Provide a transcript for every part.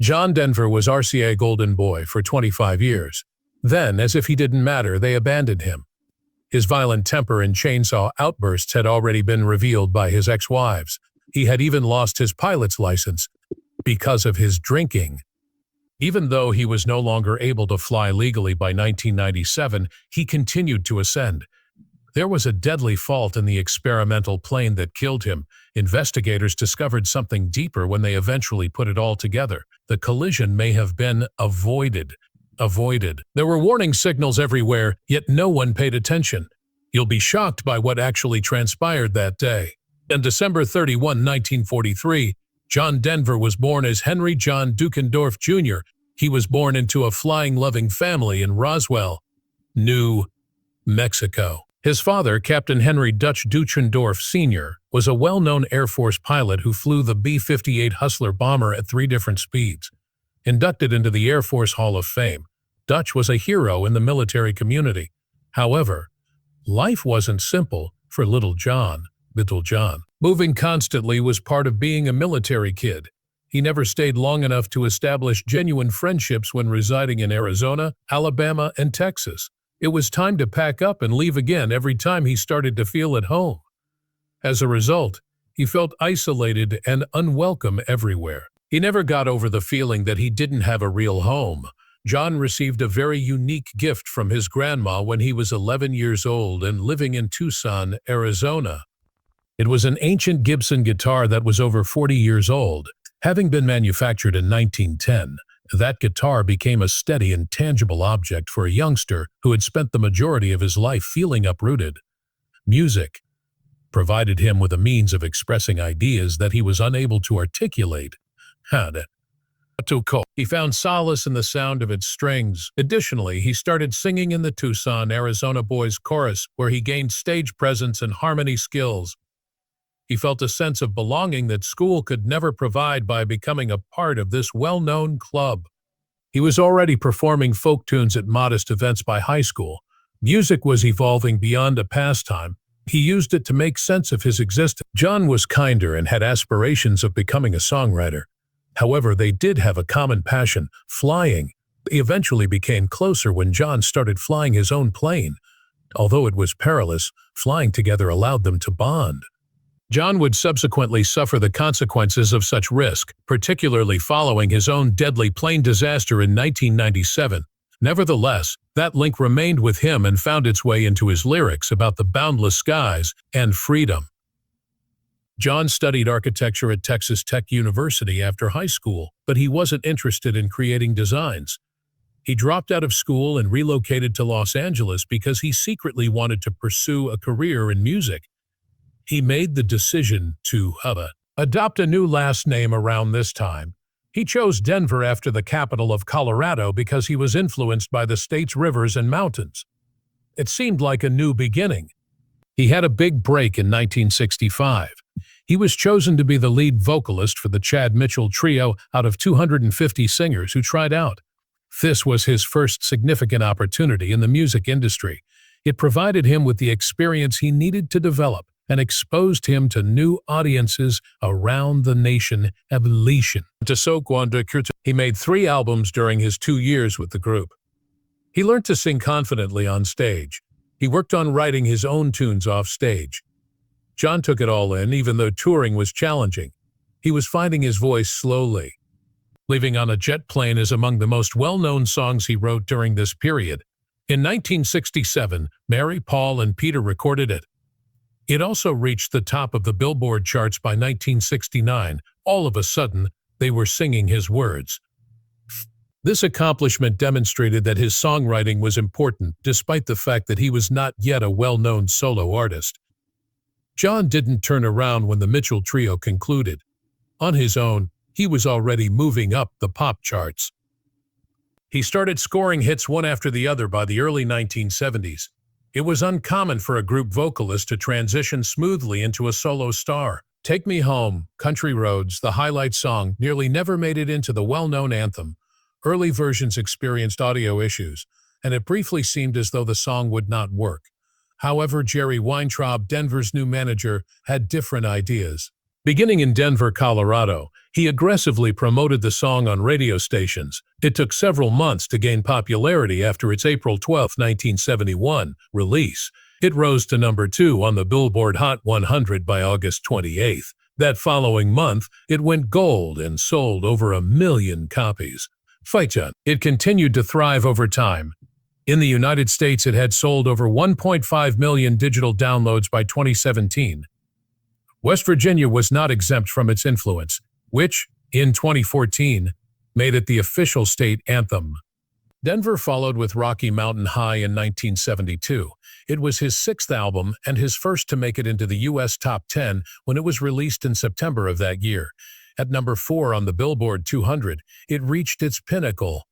John Denver was RCA Golden Boy for 25 years. Then, as if he didn't matter, they abandoned him. His violent temper and chainsaw outbursts had already been revealed by his ex-wives. He had even lost his pilot's license because of his drinking. Even though he was no longer able to fly legally by 1997, he continued to ascend. There was a deadly fault in the experimental plane that killed him. Investigators discovered something deeper when they eventually put it all together. The collision may have been avoided. There were warning signals everywhere, yet no one paid attention. You'll be shocked by what actually transpired that day. On December 31, 1943, John Denver was born as Henry John Duckendorf Jr. He was born into a flying-loving family in Roswell, New Mexico. His father, Captain Henry Dutch Duckendorf Sr., was a well-known Air Force pilot who flew the B-58 Hustler bomber at 3 different speeds. Inducted into the Air Force Hall of Fame, Dutch was a hero in the military community. However, life wasn't simple for little John. Moving constantly was part of being a military kid. He never stayed long enough to establish genuine friendships when residing in Arizona, Alabama, and Texas. It was time to pack up and leave again every time he started to feel at home. As a result, he felt isolated and unwelcome everywhere. He never got over the feeling that he didn't have a real home. John received a very unique gift from his grandma when he was 11 years old and living in Tucson, Arizona. It was an ancient Gibson guitar that was over 40 years old. Having been manufactured in 1910, that guitar became a steady and tangible object for a youngster who had spent the majority of hhis life feeling uprooted. Music provided him with a means of expressing ideas that he was unable to articulate. He found solace in the sound of its strings. Additionally, he started singing in the Tucson, Arizona Boys Chorus, where he gained stage presence and harmony skills. He felt a sense of belonging that school could never provide by becoming a part of this well-known club. He was already performing folk tunes at modest events by high school. Music was evolving beyond a pastime. He used it to make sense of his existence. John was kinder and had aspirations of becoming a songwriter. However, they did have a common passion, flying. They eventually became closer when John started flying his own plane. Although it was perilous, flying together allowed them to bond. John would subsequently suffer the consequences of such risk, particularly following his own deadly plane disaster in 1997. Nevertheless, that link remained with him and found its way into his lyrics about the boundless skies and freedom. John studied architecture at Texas Tech University after high school, but he wasn't interested in creating designs. He dropped out of school and relocated to Los Angeles because he secretly wanted to pursue a career in music. He made the decision to adopt a new last name around this time. He chose Denver after the capital of Colorado because he was influenced by the state's rivers and mountains. It seemed like a new beginning. He had a big break in 1965. He was chosen to be the lead vocalist for the Chad Mitchell Trio out of 250 singers who tried out. This was his first significant opportunity in the music industry. It provided him with the experience he needed to develop and exposed him to new audiences around the nation. He made 3 albums during his 2 years with the group. He learned to sing confidently on stage. He worked on writing his own tunes off stage. John took it all in, even though touring was challenging. He was finding his voice slowly. Leaving on a Jet Plane is among the most well-known songs he wrote during this period. In 1967, Mary, Paul, and Peter recorded it. It also reached the top of the Billboard charts by 1969. All of a sudden, they were singing his words. This accomplishment demonstrated that his songwriting was important, despite the fact that he was not yet a well-known solo artist. John didn't turn around when the Mitchell Trio concluded. On his own, he was already moving up the pop charts. He started scoring hits one after the other by the early 1970s. It was uncommon for a group vocalist to transition smoothly into a solo star. Take Me Home, Country Roads, the highlight song, nearly never made it into the well-known anthem. Early versions experienced audio issues, and it briefly seemed as though the song would not work. However, Jerry Weintraub, Denver's new manager, had different ideas. Beginning in Denver, Colorado, He aggressively promoted the song on radio stations. It took several months to gain popularity after its April 12, 1971, release. It rose to number 2 on the Billboard Hot 100 by August 28. That following month, it went gold and sold over 1 million copies. Fighton. It continued to thrive over time. In the United States, it had sold over 1.5 million digital downloads by 2017. West Virginia was not exempt from its influence, which, in 2014, made it the official state anthem. Denver followed with Rocky Mountain High in 1972. It was his 6th album and his first to make it into the U.S. Top 10 when it was released in September of that year. At number 4 on the Billboard 200, it reached its pinnacle.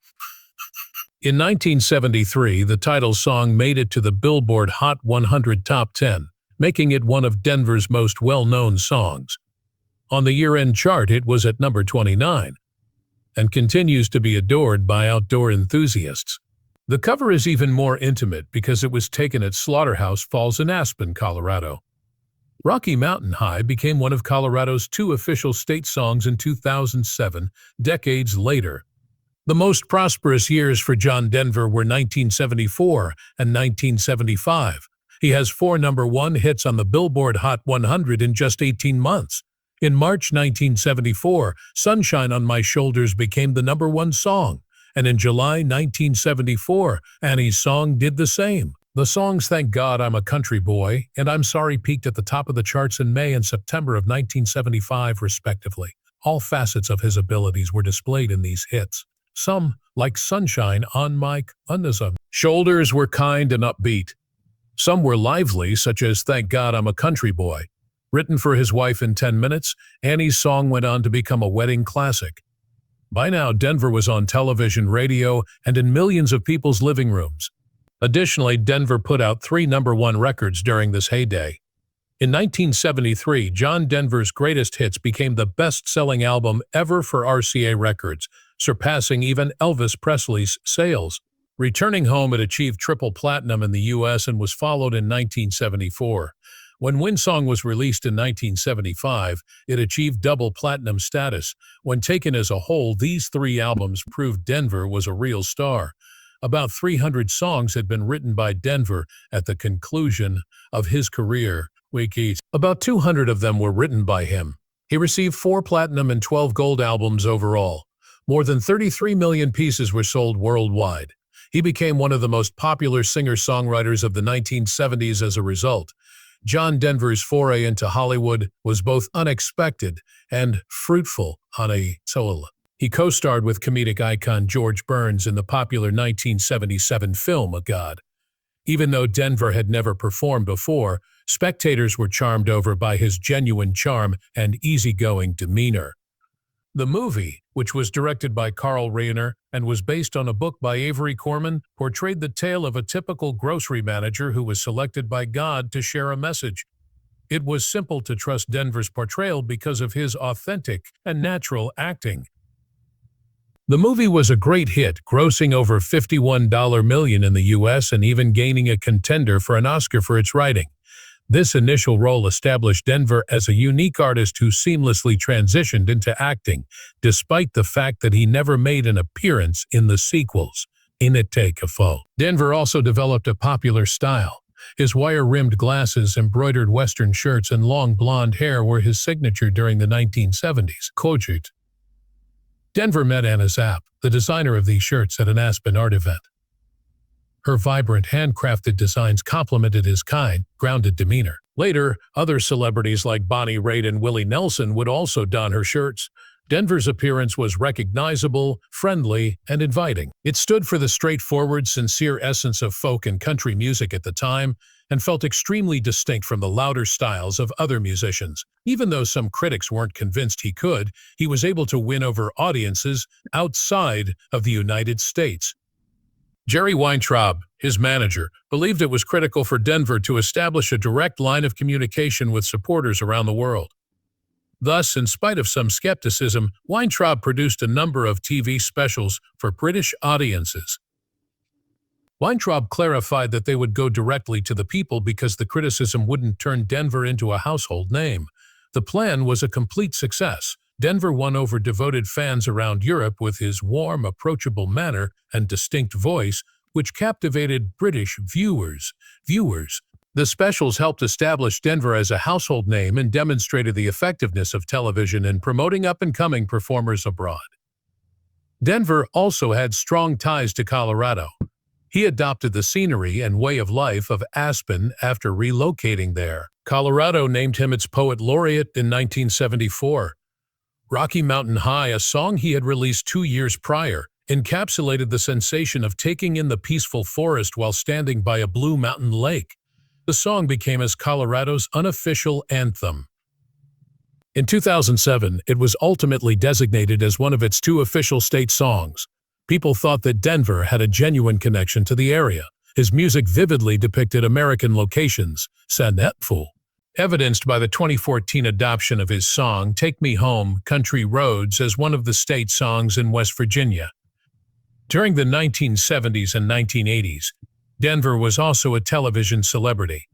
In 1973, the title song made it to the Billboard Hot 100 Top 10, making it one of Denver's most well-known songs. On the year-end chart, it was at number 29, and continues to be adored by outdoor enthusiasts. The cover is even more intimate because it was taken at Slaughterhouse Falls in Aspen, Colorado. Rocky Mountain High became one of Colorado's 2 official state songs in 2007, decades later. The most prosperous years for John Denver were 1974 and 1975. He has 4 number 1 hits on the Billboard Hot 100 in just 18 months. In March 1974, Sunshine on My Shoulders became the number 1 song, and in July 1974, Annie's song did the same. The songs Thank God I'm a Country Boy and I'm Sorry peaked at the top of the charts in May and September of 1975, respectively. All facets of his abilities were displayed in these hits. Some, like Sunshine on My Shoulders, were kind and upbeat. Some were lively, such as Thank God I'm a Country Boy. Written for his wife in 10 minutes, Annie's song went on to become a wedding classic. By now, Denver was on television, radio, and in millions of people's living rooms. Additionally, Denver put out 3 number 1 records during this heyday. In 1973, John Denver's Greatest Hits became the best-selling album ever for RCA Records, surpassing even Elvis Presley's sales. Returning home, it achieved triple platinum in the U.S. and was followed in 1974. When Windsong was released in 1975, it achieved double platinum status. When taken as a whole, these 3 albums proved Denver was a real star. About 300 songs had been written by Denver at the conclusion of his career. About 200 of them were written by him. He received 4 platinum and 12 gold albums overall. More than 33 million pieces were sold worldwide. He became one of the most popular singer-songwriters of the 1970s as a result. John Denver's foray into Hollywood was both unexpected and fruitful on a soul. He co-starred with comedic icon George Burns in the popular 1977 film A God. Even though Denver had never performed before, spectators were charmed over by his genuine charm and easygoing demeanor. The movie, which was directed by Carl Reiner and was based on a book by Avery Corman, portrayed the tale of a typical grocery manager who was selected by God to share a message. It was simple to trust Denver's portrayal because of his authentic and natural acting. The movie was a great hit, grossing over $51 million in the U.S. and even gaining a contender for an Oscar for its writing. This initial role established Denver as a unique artist who seamlessly transitioned into acting, despite the fact that he never made an appearance in the sequels. Denver also developed a popular style. His wire-rimmed glasses, embroidered Western shirts, and long blonde hair were his signature during the 1970s. Denver met Anna Zapp, the designer of these shirts, at an Aspen art event. Her vibrant, handcrafted designs complemented his kind, grounded demeanor. Later, other celebrities like Bonnie Raitt and Willie Nelson would also don her shirts. Denver's appearance was recognizable, friendly, and inviting. It stood for the straightforward, sincere essence of folk and country music at the time, and felt extremely distinct from the louder styles of other musicians. Even though some critics weren't convinced he could, he was able to win over audiences outside of the United States. Jerry Weintraub, his manager, believed it was critical for Denver to establish a direct line of communication with supporters around the world. Thus, in spite of some skepticism, Weintraub produced a number of TV specials for British audiences. Weintraub clarified that they would go directly to the people because the criticism wouldn't turn Denver into a household name. The plan was a complete success. Denver won over devoted fans around Europe with his warm, approachable manner and distinct voice, which captivated British viewers. The specials helped establish Denver as a household name and demonstrated the effectiveness of television in promoting up-and-coming performers abroad. Denver also had strong ties to Colorado. He adopted the scenery and way of life of Aspen after relocating there. Colorado named him its poet laureate in 1974. Rocky Mountain High, a song he had released 2 years prior, encapsulated the sensation of taking in the peaceful forest while standing by a blue mountain lake. The song became as Colorado's unofficial anthem. In 2007, it was ultimately designated as one of its 2 official state songs. People thought that Denver had a genuine connection to the area. His music vividly depicted American locations, cheerful, evidenced by the 2014 adoption of his song Take Me Home, Country Roads as one of the state songs in West Virginia. During the 1970s and 1980s, Denver was also a television celebrity.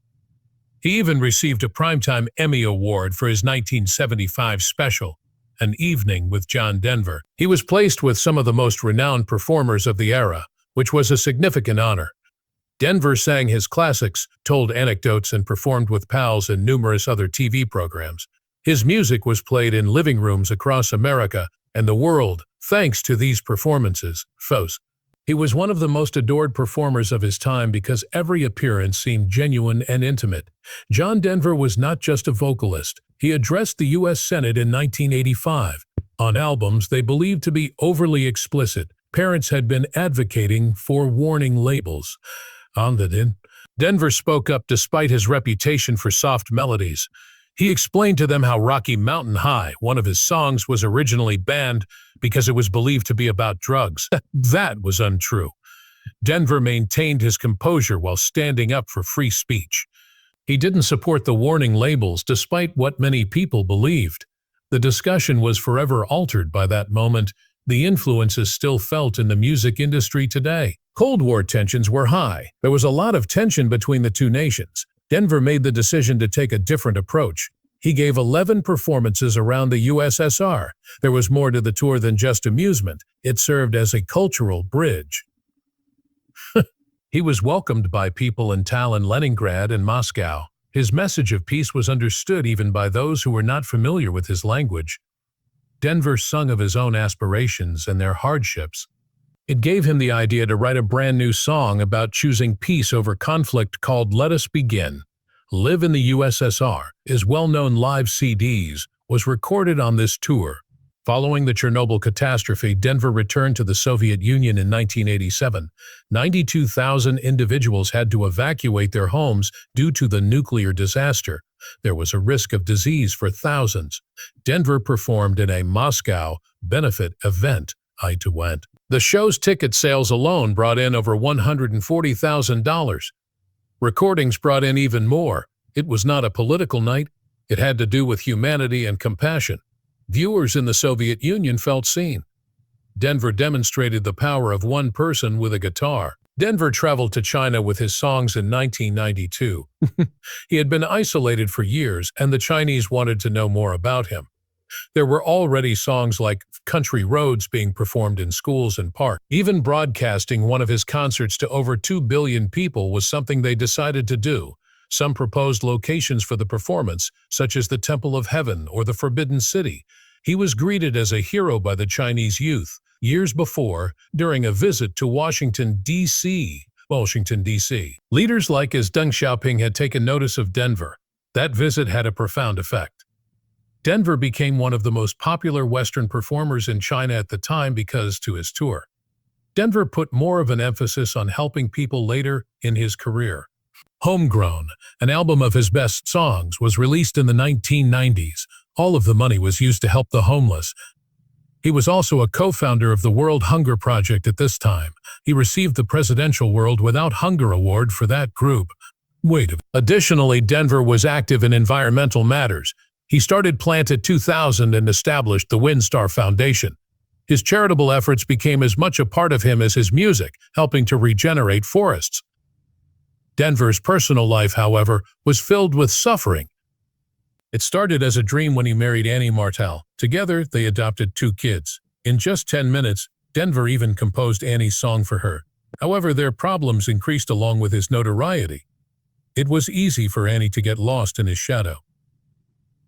He even received a Primetime Emmy Award for his 1975 special, An Evening with John Denver. He was placed with some of the most renowned performers of the era, which was a significant honor. Denver sang his classics, told anecdotes, and performed with pals in numerous other TV programs. His music was played in living rooms across America and the world thanks to these performances. He was one of the most adored performers of his time because every appearance seemed genuine and intimate. John Denver was not just a vocalist. He addressed the U.S. Senate in 1985. On albums they believed to be overly explicit, parents had been advocating for warning labels. Denver spoke up despite his reputation for soft melodies. He explained to them how Rocky Mountain High, one of his songs, was originally banned because it was believed to be about drugs. That was untrue. Denver maintained his composure while standing up for free speech. He didn't support the warning labels despite what many people believed. The discussion was forever altered by that moment. The influence is still felt in the music industry today. Cold War tensions were high. There was a lot of tension between the two nations. Denver made the decision to take a different approach. He gave 11 performances around the USSR. There was more to the tour than just amusement. It served as a cultural bridge. He was welcomed by people in Tallinn, Leningrad, and Moscow. His message of peace was understood even by those who were not familiar with his language. Denver sung of his own aspirations and their hardships. It gave him the idea to write a brand new song about choosing peace over conflict called Let Us Begin. Live in the USSR, his well-known live CDs, was recorded on this tour. Following the Chernobyl catastrophe, Denver returned to the Soviet Union in 1987. 92,000 individuals had to evacuate their homes due to the nuclear disaster. There was a risk of disease for thousands. Denver performed in a Moscow benefit event. I too went. The show's ticket sales alone brought in over $140,000. Recordings brought in even more. It was not a political night. It had to do with humanity and compassion. Viewers in the Soviet Union felt seen. Denver demonstrated the power of one person with a guitar. Denver traveled to China with his songs in 1992. He had been isolated for years, and the Chinese wanted to know more about him. There were already songs like Country Roads being performed in schools and parks. Even broadcasting one of his concerts to over 2 billion people was something they decided to do. Some proposed locations for the performance, such as the Temple of Heaven or the Forbidden City. He was greeted as a hero by the Chinese youth. Years before, during a visit to Washington, D.C., leaders like as Deng Xiaoping had taken notice of Denver. That visit had a profound effect. Denver became one of the most popular Western performers in China at the time because to his tour. Denver put more of an emphasis on helping people later in his career. Homegrown, an album of his best songs, was released in the 1990s. All of the money was used to help the homeless. He was also a co-founder of the World Hunger Project at this time. He received the Presidential World Without Hunger Award for that group. Additionally, Denver was active in environmental matters. He started Planted 2000 and established the WinStar Foundation. His charitable efforts became as much a part of him as his music, helping to regenerate forests. Denver's personal life, however, was filled with suffering. It started as a dream when he married Annie Martel. Together, they adopted 2 kids. In just 10 minutes, Denver even composed Annie's song for her. However, their problems increased along with his notoriety. It was easy for Annie to get lost in his shadow.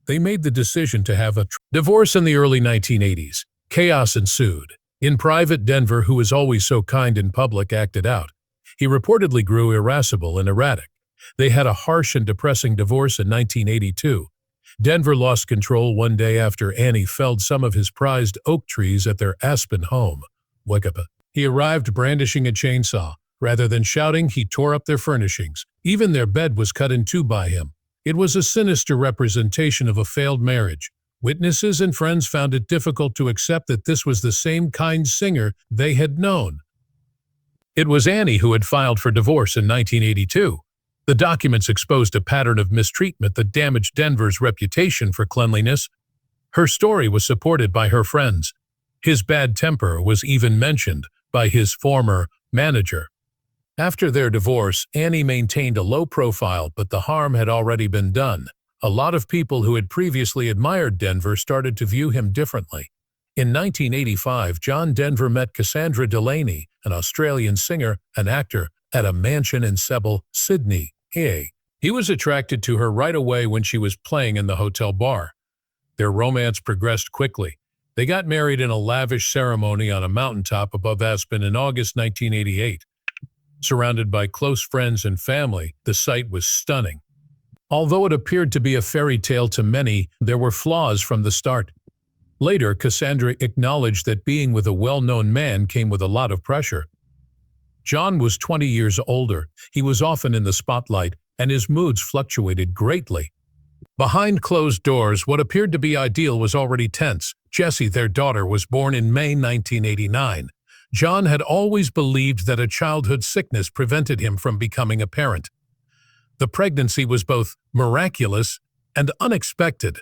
They made the decision to have a divorce in the early 1980s. Chaos ensued. In private, Denver, who was always so kind in public, acted out. He reportedly grew irascible and erratic. They had a harsh and depressing divorce in 1982. Denver lost control one day after Annie felled some of his prized oak trees at their Aspen home. He arrived brandishing a chainsaw. Rather than shouting, he tore up their furnishings. Even their bed was cut in 2 by him. It was a sinister representation of a failed marriage. Witnesses and friends found it difficult to accept that this was the same kind singer they had known. It was Annie who had filed for divorce in 1982. The documents exposed a pattern of mistreatment that damaged Denver's reputation for cleanliness. Her story was supported by her friends. His bad temper was even mentioned by his former manager. After their divorce, Annie maintained a low profile, but the harm had already been done. A lot of people who had previously admired Denver started to view him differently. In 1985, John Denver met Cassandra Delaney, an Australian singer and actor, at a mansion in Sebel, Sydney. He was attracted to her right away when she was playing in the hotel bar. Their romance progressed quickly. They got married in a lavish ceremony on a mountaintop above Aspen in August 1988. Surrounded by close friends and family, the sight was stunning. Although it appeared to be a fairy tale to many, there were flaws from the start. Later, Cassandra acknowledged that being with a well-known man came with a lot of pressure. John was 20 years older, he was often in the spotlight, and his moods fluctuated greatly. Behind closed doors, what appeared to be ideal was already tense. Jessie, their daughter, was born in May 1989. John had always believed that a childhood sickness prevented him from becoming a parent. The pregnancy was both miraculous and unexpected.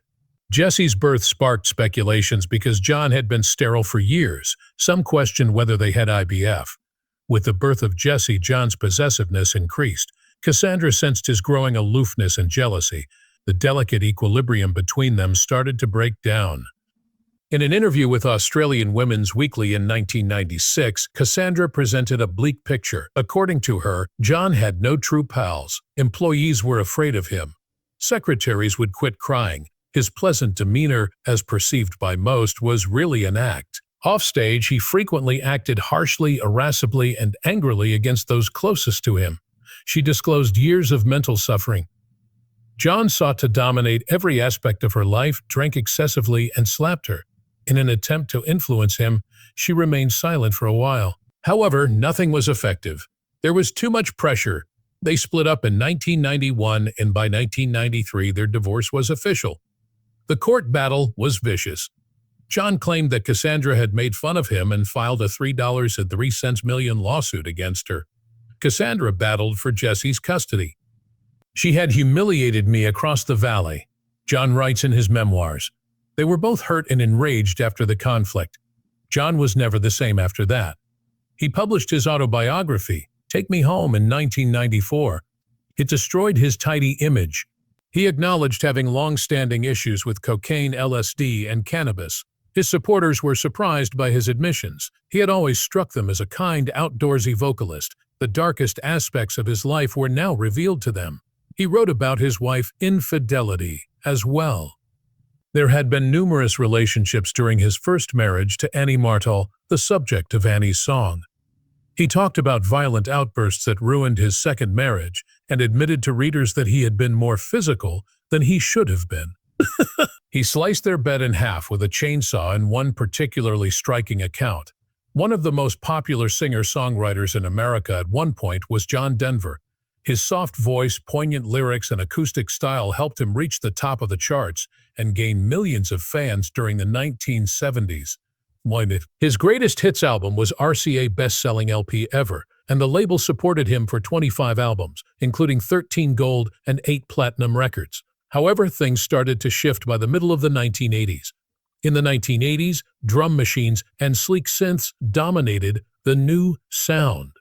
Jessie's birth sparked speculations because John had been sterile for years. Some questioned whether they had IVF. With the birth of Jessie, John's possessiveness increased. Cassandra sensed his growing aloofness and jealousy. The delicate equilibrium between them started to break down. In an interview with Australian Women's Weekly in 1996, Cassandra presented a bleak picture. According to her, John had no true pals. Employees were afraid of him. Secretaries would quit crying. His pleasant demeanor, as perceived by most, was really an act. Offstage, he frequently acted harshly, irascibly, and angrily against those closest to him. She disclosed years of mental suffering. John sought to dominate every aspect of her life, drank excessively, and slapped her. In an attempt to influence him, she remained silent for a while. However, nothing was effective. There was too much pressure. They split up in 1991, and by 1993, their divorce was official. The court battle was vicious. John claimed that Cassandra had made fun of him and filed a $3.03 million lawsuit against her. Cassandra battled for Jessie's custody. "She had humiliated me across the valley," John writes in his memoirs. They were both hurt and enraged after the conflict. John was never the same after that. He published his autobiography, Take Me Home, in 1994. It destroyed his tidy image. He acknowledged having long-standing issues with cocaine, LSD, and cannabis. His supporters were surprised by his admissions. He had always struck them as a kind, outdoorsy vocalist. The darkest aspects of his life were now revealed to them. He wrote about his wife's infidelity as well. There had been numerous relationships during his first marriage to Annie Martel, the subject of Annie's song. He talked about violent outbursts that ruined his second marriage and admitted to readers that he had been more physical than he should have been. He sliced their bed in half with a chainsaw in one particularly striking account. One of the most popular singer-songwriters in America at one point was John Denver. His soft voice, poignant lyrics, and acoustic style helped him reach the top of the charts and gain millions of fans during the 1970s. His greatest hits album was RCA best-selling LP ever, and the label supported him for 25 albums, including 13 gold and 8 platinum records. However, things started to shift by the middle of the 1980s. In the 1980s, drum machines and sleek synths dominated the new sound.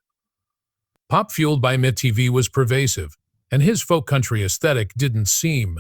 Pop fueled by MTV was pervasive, and his folk country aesthetic didn't seem